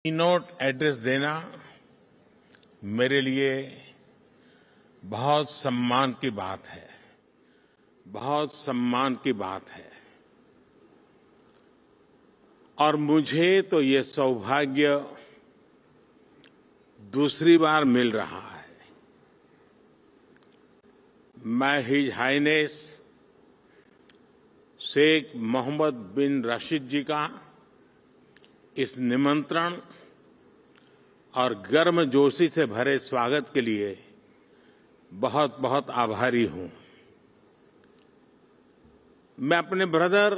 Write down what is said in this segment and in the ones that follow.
Keynote address देना मेरे लिए बहुत सम्मान की बात है, बहुत सम्मान की बात है। और मुझे तो ये सौभाग्य दूसरी बार मिल रहा है। मैं हिज हाइनेस शेख मोहम्मद बिन राशिद जी का इस निमंत्रण और गर्मजोशी से भरे स्वागत के लिए बहुत बहुत आभारी हूं। मैं अपने brother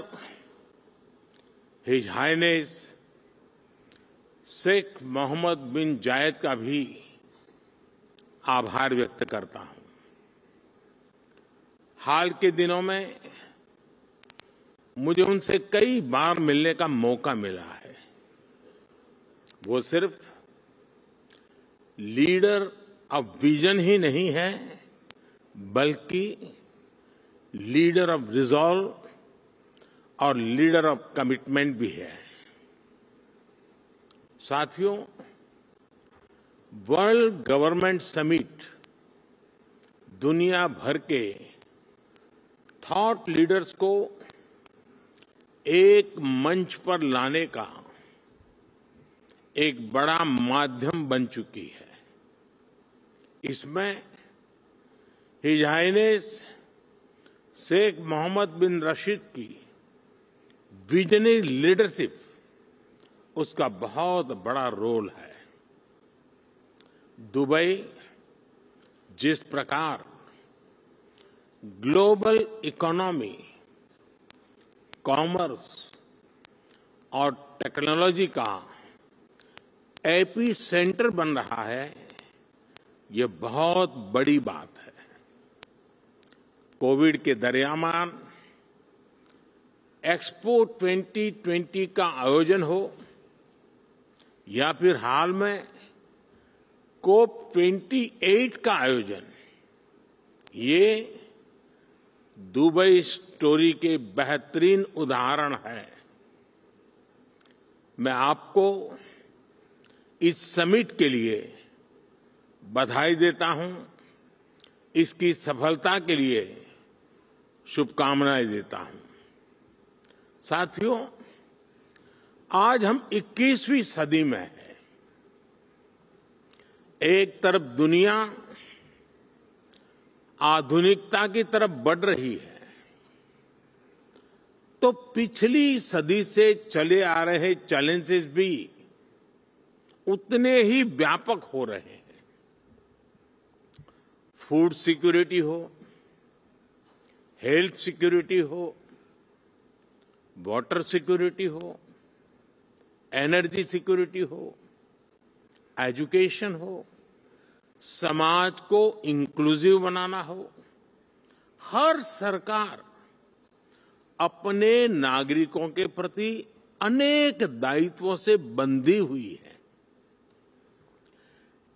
his highness Sheikh Mohammed bin Zayed का भी आभार व्यक्त करता हूं। हाल के दिनों में मुझे उनसे कई बार मिलने का मौका मिला है। वो सिर्फ लीडर ऑफ विजन ही नहीं है, बल्कि लीडर ऑफ रिजॉल्व और लीडर ऑफ कमिटमेंट भी है। साथियों, वर्ल्ड गवर्नमेंट समिट दुनिया भर के थॉट लीडर्स को एक मंच पर लाने का एक बड़ा माध्यम बन चुकी है। इसमें हिज हाइनेस शेख मोहम्मद बिन राशिद की विजनरी लीडरशिप, उसका बहुत बड़ा रोल है। दुबई जिस प्रकार ग्लोबल इकोनॉमी, कॉमर्स और टेक्नोलॉजी का एपी सेंटर बन रहा है, ये बहुत बड़ी बात है। कोविड के दरमियान एक्सपो 2020 का आयोजन हो या फिर हाल में कोप 28 का आयोजन, ये दुबई स्टोरी के बेहतरीन उदाहरण है। मैं आपको इस समिट के लिए बधाई देता हूं, इसकी सफलता के लिए शुभकामनाएं देता हूं। साथियों, आज हम 21वीं सदी में हैं। एक तरफ दुनिया आधुनिकता की तरफ बढ़ रही है, तो पिछली सदी से चले आ रहे चैलेंजेस भी उतने ही व्यापक हो रहे हैं। फूड सिक्योरिटी हो, हेल्थ सिक्योरिटी हो, वाटर सिक्योरिटी हो, एनर्जी सिक्योरिटी हो, एजुकेशन हो, समाज को इंक्लूसिव बनाना हो, हर सरकार अपने नागरिकों के प्रति अनेक दायित्वों से बंधी हुई है।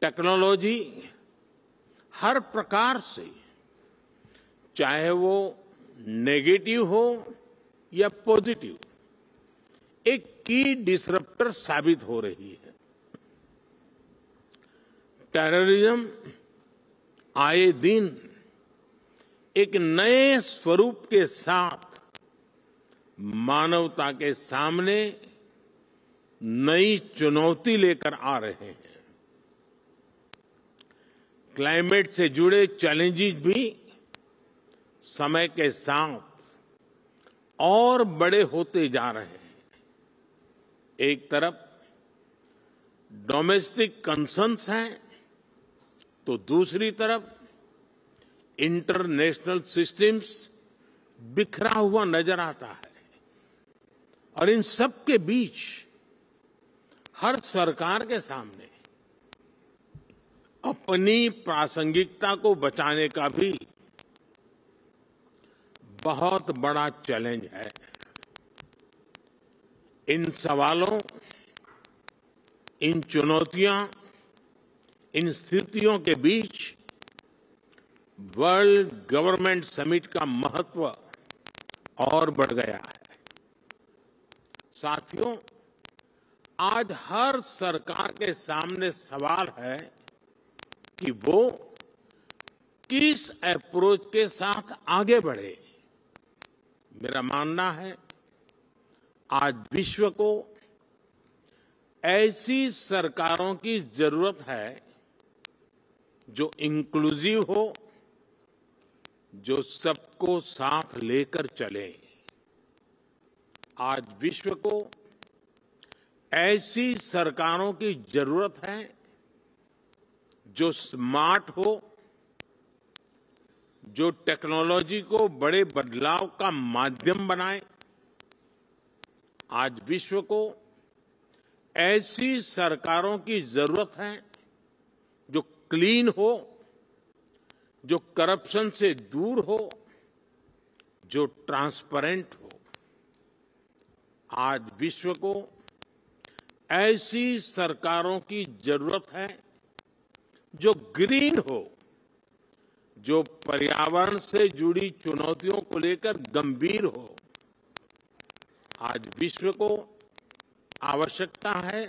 टेक्नोलॉजी हर प्रकार से, चाहे वो नेगेटिव हो या पॉजिटिव, एक की डिसरप्टर साबित हो रही है। टेररिज्म आए दिन एक नए स्वरूप के साथ मानवता के सामने नई चुनौती लेकर आ रहे हैं। क्लाइमेट से जुड़े चैलेंजेस भी समय के साथ और बड़े होते जा रहे हैं। एक तरफ डोमेस्टिक कंसर्न्स हैं, तो दूसरी तरफ इंटरनेशनल सिस्टम्स बिखरा हुआ नजर आता है। और इन सब के बीच हर सरकार के सामने अपनी प्रासंगिकता को बचाने का भी बहुत बड़ा चैलेंज है। इन सवालों, इन चुनौतियों, इन स्थितियों के बीच वर्ल्ड गवर्नमेंट समिट का महत्व और बढ़ गया है। साथियों, आज हर सरकार के सामने सवाल है कि वो किस अप्रोच के साथ आगे बढ़े। मेरा मानना है आज विश्व को ऐसी सरकारों की जरूरत है जो इंक्लूसिव हो, जो सबको साथ लेकर चले। आज विश्व को ऐसी सरकारों की जरूरत है जो स्मार्ट हो, जो टेक्नोलॉजी को बड़े बदलाव का माध्यम बनाए। आज विश्व को ऐसी सरकारों की जरूरत है जो क्लीन हो, जो करप्शन से दूर हो, जो ट्रांसपेरेंट हो। आज विश्व को ऐसी सरकारों की जरूरत है जो ग्रीन हो, जो पर्यावरण से जुड़ी चुनौतियों को लेकर गंभीर हो। आज विश्व को आवश्यकता है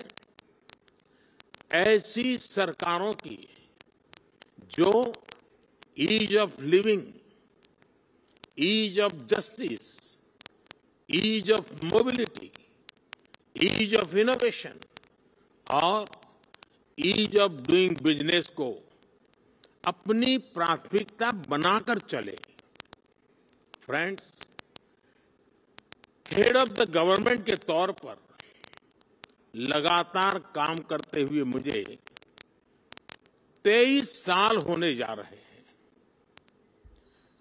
ऐसी सरकारों की जो ease of living, ease of justice, ease of mobility, ease of innovation और ईज ऑफ डूइंग बिजनेस को अपनी प्राथमिकता बनाकर चले। Friends, head of the government के तौर पर लगातार काम करते हुए मुझे 23 साल होने जा रहे हैं।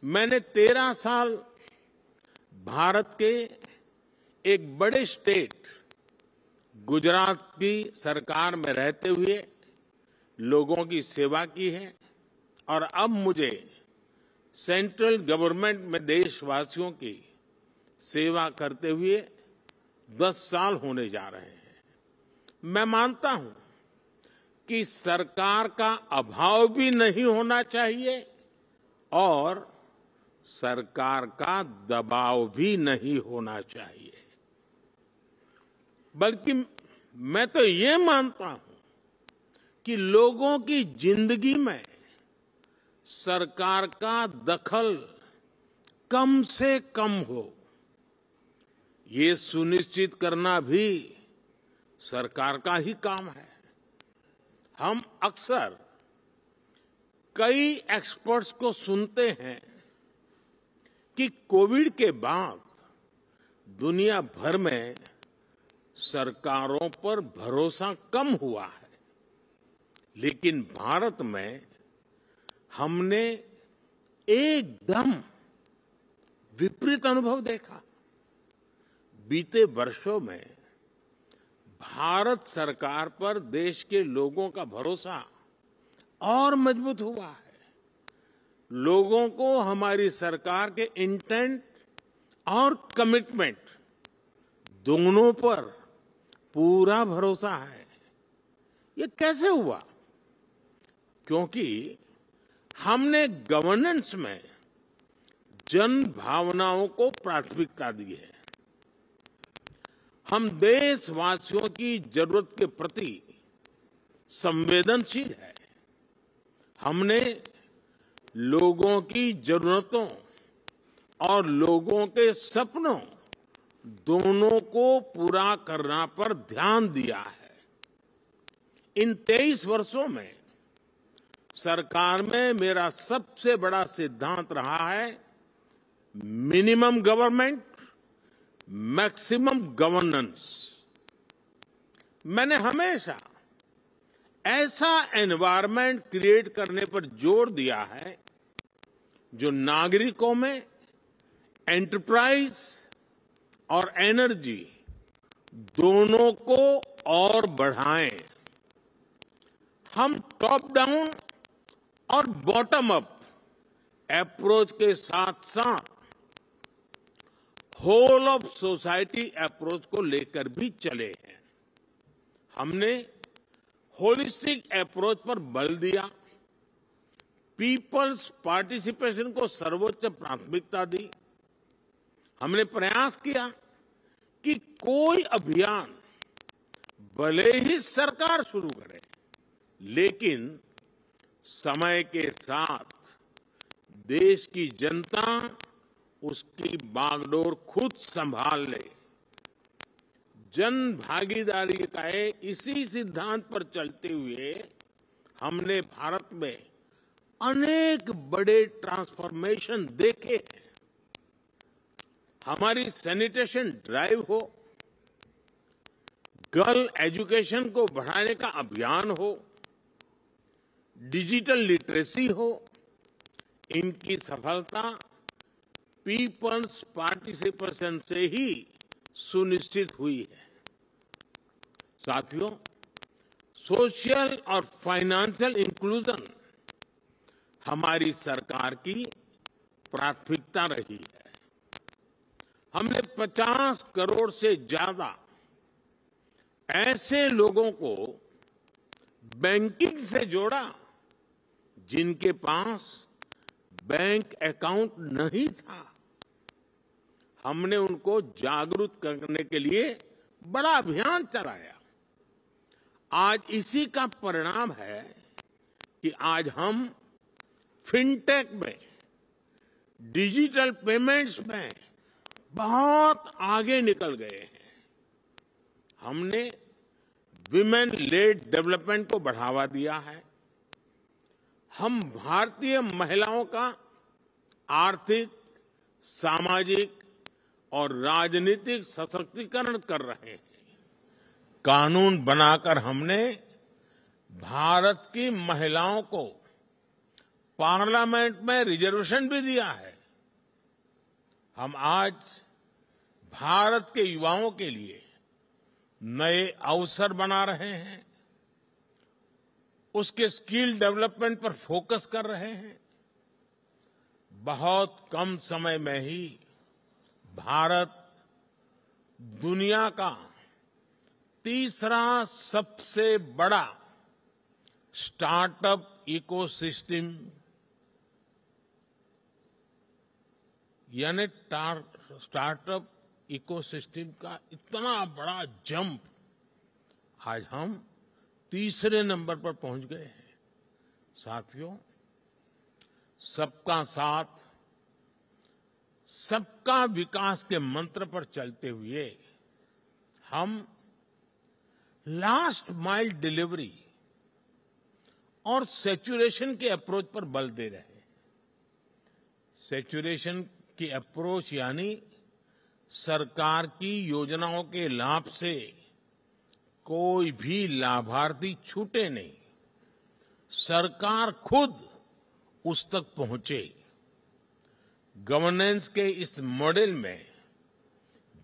मैंने 13 साल भारत के एक बड़े स्टेट गुजरात की सरकार में रहते हुए लोगों की सेवा की है और अब मुझे सेंट्रल गवर्नमेंट में देशवासियों की सेवा करते हुए 10 साल होने जा रहे हैं। मैं मानता हूं कि सरकार का अभाव भी नहीं होना चाहिए और सरकार का दबाव भी नहीं होना चाहिए। बल्कि मैं तो ये मानता हूं कि लोगों की जिंदगी में सरकार का दखल कम से कम हो, ये सुनिश्चित करना भी सरकार का ही काम है। हम अक्सर कई एक्सपर्ट्स को सुनते हैं कि कोविड के बाद दुनिया भर में सरकारों पर भरोसा कम हुआ है, लेकिन भारत में हमने एकदम विपरीत अनुभव देखा। बीते वर्षों में भारत सरकार पर देश के लोगों का भरोसा और मजबूत हुआ है। लोगों को हमारी सरकार के इंटेंट और कमिटमेंट दोनों पर पूरा भरोसा है। ये कैसे हुआ? क्योंकि हमने गवर्नेंस में जन भावनाओं को प्राथमिकता दी है। हम देशवासियों की जरूरत के प्रति संवेदनशील है। हमने लोगों की जरूरतों और लोगों के सपनों दोनों को पूरा करना पर ध्यान दिया है। इन 23 वर्षों में सरकार में मेरा सबसे बड़ा सिद्धांत रहा है मिनिमम गवर्नमेंट, मैक्सिमम गवर्नेंस। मैंने हमेशा ऐसा एनवायरनमेंट क्रिएट करने पर जोर दिया है जो नागरिकों में एंटरप्राइज और एनर्जी दोनों को और बढ़ाएं। हम टॉप डाउन और बॉटम अप अप्रोच के साथ साथ होल ऑफ सोसाइटी अप्रोच को लेकर भी चले हैं। हमने होलिस्टिक अप्रोच पर बल दिया, पीपल्स पार्टिसिपेशन को सर्वोच्च प्राथमिकता दी। हमने प्रयास किया कि कोई अभियान भले ही सरकार शुरू करे, लेकिन समय के साथ देश की जनता उसकी बागडोर खुद संभाल ले। जन भागीदारी का इसी सिद्धांत पर चलते हुए हमने भारत में अनेक बड़े ट्रांसफॉर्मेशन देखे हैं। हमारी सैनिटेशन ड्राइव हो, गर्ल एजुकेशन को बढ़ाने का अभियान हो, डिजिटल लिटरेसी हो, इनकी सफलता पीपल्स पार्टिसिपेशन से ही सुनिश्चित हुई है। साथियों, सोशल और फाइनेंशियल इंक्लूजन हमारी सरकार की प्राथमिकता रही है। हमने 50 करोड़ से ज्यादा ऐसे लोगों को बैंकिंग से जोड़ा जिनके पास बैंक अकाउंट नहीं था। हमने उनको जागरूक करने के लिए बड़ा अभियान चलाया। आज इसी का परिणाम है कि आज हम फिनटेक में, डिजिटल पेमेंट्स में बहुत आगे निकल गए हैं। हमने विमेन लेड डेवलपमेंट को बढ़ावा दिया है। हम भारतीय महिलाओं का आर्थिक, सामाजिक और राजनीतिक सशक्तिकरण कर रहे हैं। कानून बनाकर हमने भारत की महिलाओं को पार्लियामेंट में रिजर्वेशन भी दिया है। हम आज भारत के युवाओं के लिए नए अवसर बना रहे हैं, उसके स्किल डेवलपमेंट पर फोकस कर रहे हैं। बहुत कम समय में ही भारत दुनिया का तीसरा सबसे बड़ा स्टार्टअप इकोसिस्टम यानी स्टार्टअप इकोसिस्टम का इतना बड़ा जंप आज हम तीसरे नंबर पर पहुंच गए हैं। साथियों, सबका साथ, सबका विकास के मंत्र पर चलते हुए हम लास्ट माइल डिलीवरी और सैचुरेशन के अप्रोच पर बल दे रहे हैं। सैचुरेशन की अप्रोच यानी सरकार की योजनाओं के लाभ से कोई भी लाभार्थी छूटे नहीं, सरकार खुद उस तक पहुंचे। गवर्नेंस के इस मॉडल में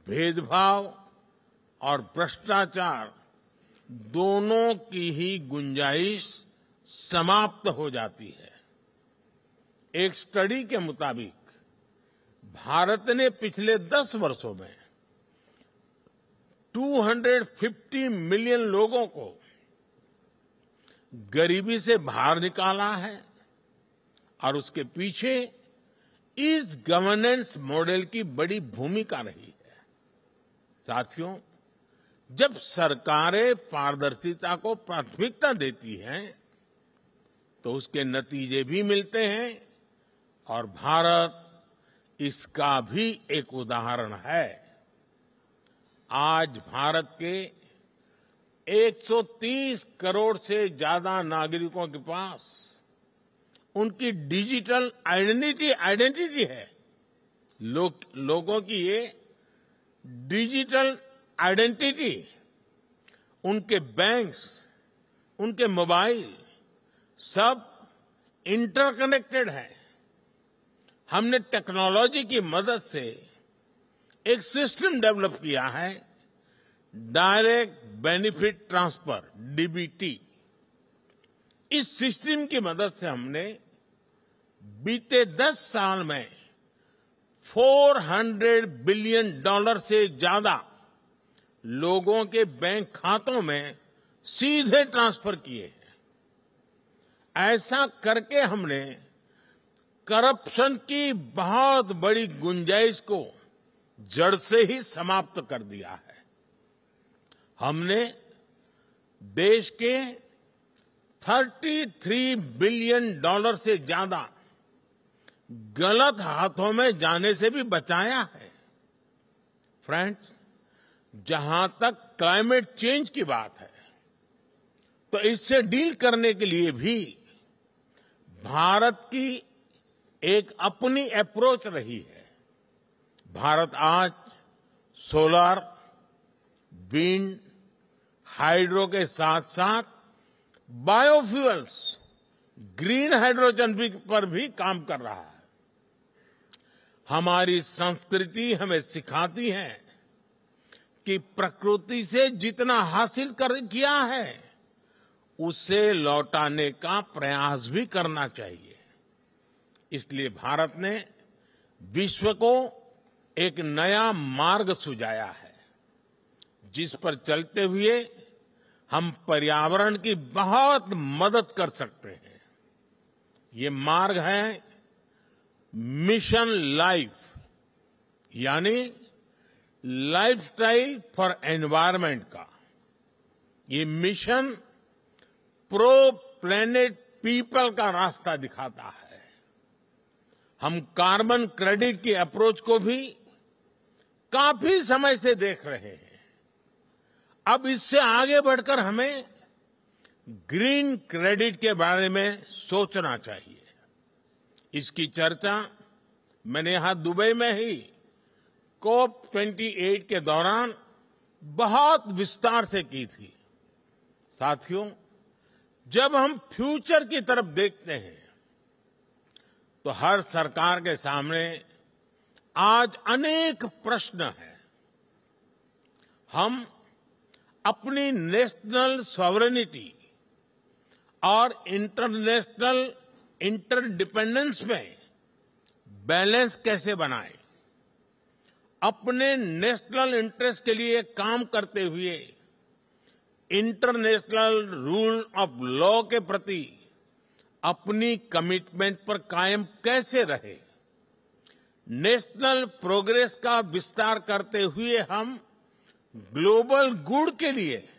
भेदभाव और भ्रष्टाचार दोनों की ही गुंजाइश समाप्त हो जाती है। एक स्टडी के मुताबिक भारत ने पिछले 10 वर्षों में 250 मिलियन लोगों को गरीबी से बाहर निकाला है और उसके पीछे इस गवर्नेंस मॉडल की बड़ी भूमिका रही है। साथियों, जब सरकारें पारदर्शिता को प्राथमिकता देती हैं तो उसके नतीजे भी मिलते हैं और भारत इसका भी एक उदाहरण है। आज भारत के 130 करोड़ से ज्यादा नागरिकों के पास उनकी डिजिटल आइडेंटिटी है। लोगों की ये डिजिटल आइडेंटिटी, उनके बैंक्स, उनके मोबाइल सब इंटरकनेक्टेड है। हमने टेक्नोलॉजी की मदद से एक सिस्टम डेवलप किया है, डायरेक्ट बेनिफिट ट्रांसफर, डीबीटी। इस सिस्टम की मदद से हमने बीते 10 साल में $400 बिलियन से ज्यादा लोगों के बैंक खातों में सीधे ट्रांसफर किए हैं। ऐसा करके हमने करप्शन की बहुत बड़ी गुंजाइश को जड़ से ही समाप्त कर दिया है। हमने देश के $33 बिलियन से ज्यादा गलत हाथों में जाने से भी बचाया है। फ्रेंड्स, जहां तक क्लाइमेट चेंज की बात है, तो इससे डील करने के लिए भी भारत की एक अपनी अप्रोच रही है। भारत आज सोलर, विंड, हाइड्रो के साथ साथ बायोफ्यूल्स, ग्रीन हाइड्रोजन पर भी काम कर रहा है। हमारी संस्कृति हमें सिखाती है कि प्रकृति से जितना हासिल किया है, उसे लौटाने का प्रयास भी करना चाहिए। इसलिए भारत ने विश्व को एक नया मार्ग सुझाया है, जिस पर चलते हुए हम पर्यावरण की बहुत मदद कर सकते हैं। ये मार्ग है मिशन लाइफ, यानी लाइफस्टाइल फॉर एनवायरनमेंट का। ये मिशन प्रो प्लेनेट पीपल का रास्ता दिखाता है। हम कार्बन क्रेडिट की अप्रोच को भी काफी समय से देख रहे हैं। अब इससे आगे बढ़कर हमें ग्रीन क्रेडिट के बारे में सोचना चाहिए। इसकी चर्चा मैंने यहां दुबई में ही COP28 के दौरान बहुत विस्तार से की थी। साथियों, जब हम फ्यूचर की तरफ देखते हैं, तो हर सरकार के सामने आज अनेक प्रश्न हैं। हम अपनी नेशनल सॉवरेनिटी और इंटरनेशनल इंटरडिपेंडेंस में बैलेंस कैसे बनाएं? अपने नेशनल इंटरेस्ट के लिए काम करते हुए इंटरनेशनल रूल ऑफ लॉ के प्रति अपनी कमिटमेंट पर कायम कैसे रहे? नेशनल प्रोग्रेस का विस्तार करते हुए हम ग्लोबल गुड के लिए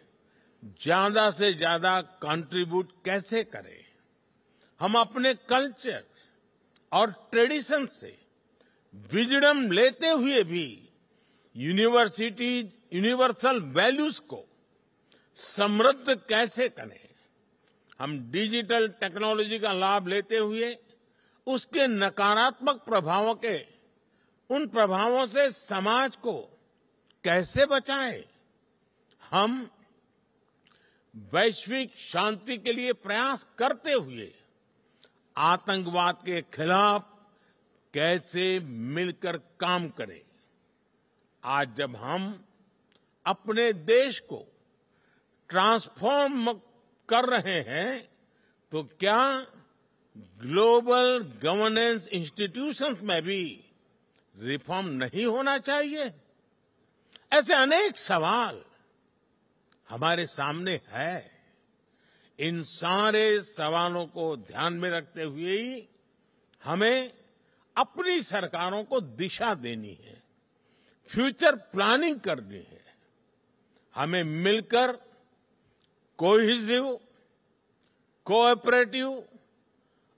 ज्यादा से ज्यादा कंट्रीब्यूट कैसे करें? हम अपने कल्चर और ट्रेडिशन से विजडम लेते हुए भी यूनिवर्सल वैल्यूज को समृद्ध कैसे करें? हम डिजिटल टेक्नोलॉजी का लाभ लेते हुए उसके नकारात्मक उन प्रभावों से समाज को कैसे बचाएं? हम वैश्विक शांति के लिए प्रयास करते हुए आतंकवाद के खिलाफ कैसे मिलकर काम करें? आज जब हम अपने देश को ट्रांसफॉर्म कर रहे हैं, तो क्या ग्लोबल गवर्नेंस इंस्टीट्यूशंस में भी रिफॉर्म नहीं होना चाहिए? ऐसे अनेक सवाल हमारे सामने है। इन सारे सवालों को ध्यान में रखते हुए ही हमें अपनी सरकारों को दिशा देनी है, फ्यूचर प्लानिंग करनी है। हमें मिलकर कोहेसिव, कोऑपरेटिव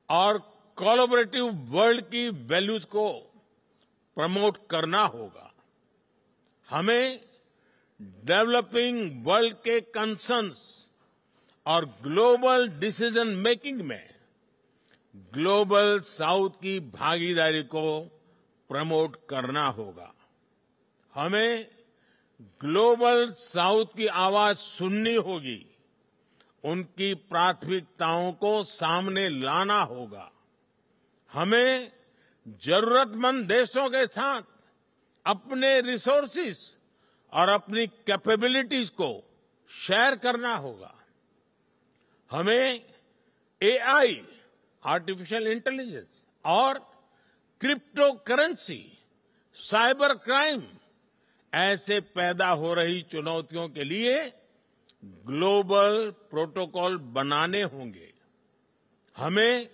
और कोलैबोरेटिव वर्ल्ड की वैल्यूज को प्रमोट करना होगा। हमें डेवलपिंग वर्ल्ड के कंसर्न्स और ग्लोबल डिसीजन मेकिंग में ग्लोबल साउथ की भागीदारी को प्रमोट करना होगा। हमें ग्लोबल साउथ की आवाज सुननी होगी, उनकी प्राथमिकताओं को सामने लाना होगा। हमें जरूरतमंद देशों के साथ अपने रिसोर्सेज और अपनी कैपेबिलिटीज को शेयर करना होगा। हमें एआई, आर्टिफिशियल इंटेलिजेंस और क्रिप्टो करेंसी, साइबर क्राइम ऐसे पैदा हो रही चुनौतियों के लिए ग्लोबल प्रोटोकॉल बनाने होंगे। हमें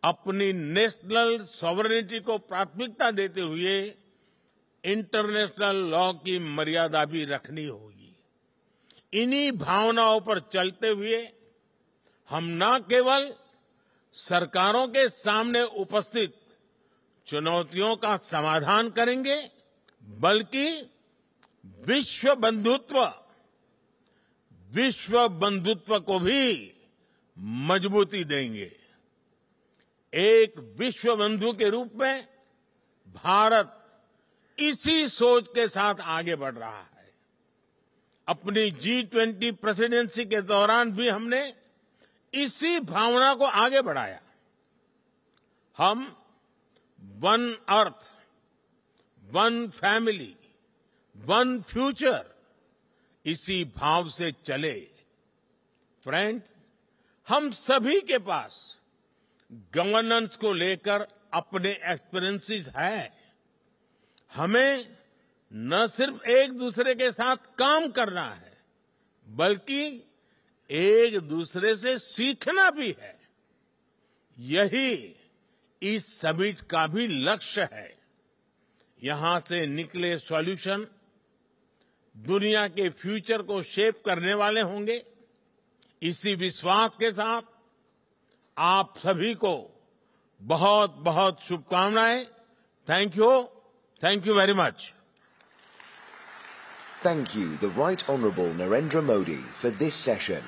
अपनी नेशनल सॉवरेनिटी को प्राथमिकता देते हुए इंटरनेशनल लॉ की मर्यादा भी रखनी होगी। इन्हीं भावनाओं पर चलते हुए हम न केवल सरकारों के सामने उपस्थित चुनौतियों का समाधान करेंगे, बल्कि विश्व बंधुत्व को भी मजबूती देंगे। एक विश्व बंधु के रूप में भारत इसी सोच के साथ आगे बढ़ रहा है। अपनी G20 प्रेसिडेंसी के दौरान भी हमने इसी भावना को आगे बढ़ाया। हम one earth, one family, one future, इसी भाव से चले। फ्रेंड्स, हम सभी के पास गवर्नेंस को लेकर अपने एक्सपीरियंसेस है। हमें न सिर्फ एक दूसरे के साथ काम करना है, बल्कि एक दूसरे से सीखना भी है। यही इस समिट का भी लक्ष्य है। यहां से निकले सॉल्यूशन दुनिया के फ्यूचर को शेप करने वाले होंगे। इसी विश्वास के साथ आप सभी को बहुत बहुत शुभकामनाएं। Thank you very much. Thank you, the Right Honourable Narendra Modi, for this session.